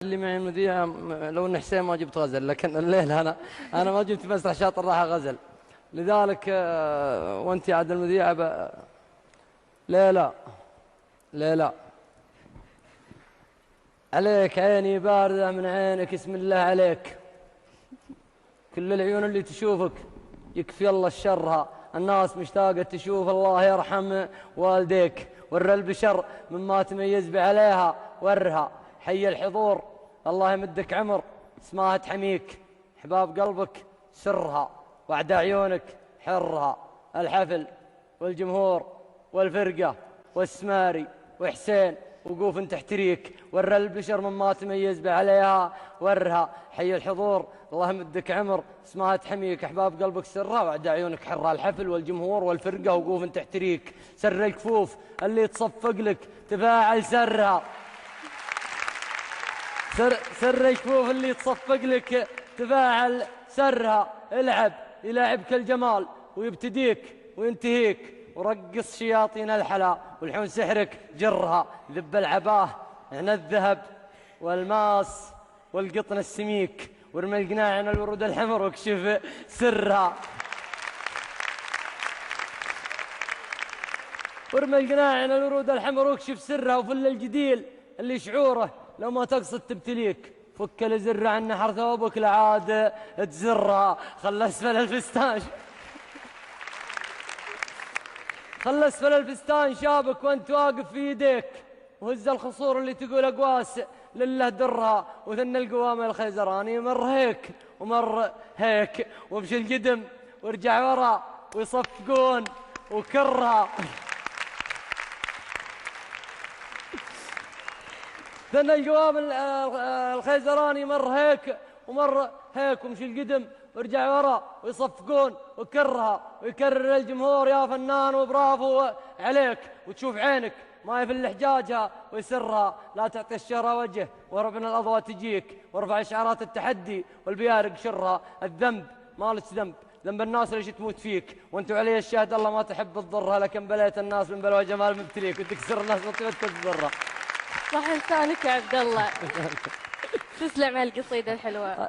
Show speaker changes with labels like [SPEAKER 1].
[SPEAKER 1] اللي معي المذيع لو ان حسين ما جبت غزل، لكن الليله انا ما جبت مسرح شاطر راح غزل. لذلك وانت يا عاد المذيع ليلى ليلى عليك عيني باردة من عينك، اسم الله عليك. كل العيون اللي تشوفك يكفي الله شرها، الناس مشتاقة تشوف الله يرحم والديك. ور البشر مما تميز بعليها ورها، حي الحضور الله يمدك عمر، اسمها تحميك حباب قلبك سرها، وعد عيونك حرها. الحفل والجمهور والفرقة والسماري وحسين وقوف تحتريك، ور البشر مما تميز بعليها ورها، حي الحضور الله يمدك عمر، اسمها تحميك احباب قلبك سرها، وعد عيونك حرها. الحفل والجمهور والفرقه وقوف تحتريك، سر الكفوف اللي تصفق لك تفاعل سرها، سر الكفوف اللي تصفق لك تفاعل سرها. العب يلعبك الجمال ويبتديك وينتهيك، ورقص شياطين الحلا والحون سحرك جرها. ذب العباه عن الذهب والماس والقطن السميك، وارمي القناع عن الورود الحمر واكشف سرها. وارمي القناع عن الورود الحمر واكشف سرها. وفل الجديل اللي شعوره لو ما تقصد تبتليك، فك الزر عن نحر ثوبك لعاد تزرها. خلى اسفل الفستان خلى اسفل الفستان شابك وانت واقف في يديك، وهز الخصور اللي تقول اقواس لله درها. وثنى القوام الخيزراني مر هيك ومر هيك، وامشي القدم وارجع ورا ويصفقون وكرها. ثنى القوام الخيزراني مر هيك ومر هيك، وامشي القدم وارجع ورا ويصفقون وكرها. ويكرر الجمهور يا فنان وبرافو عليك، وتشوف عينك ما يفل حجاجها ويسرها. لا تعطي الشهرة وجه وربنا الأضواء تجيك، وارفع شعارات التحدي والبيارق شرها. الذنب مالك ذنب، ذنب الناس ليش تموت فيك، وانتو علي الشاهد الله ما تحب تضرها، لكن بليت الناس من بلوى جمال مبتليك، وتكسر الناس وتبتك تضرها.
[SPEAKER 2] صح لسانك يا عبد الله. تسلم على القصيدة الحلوة.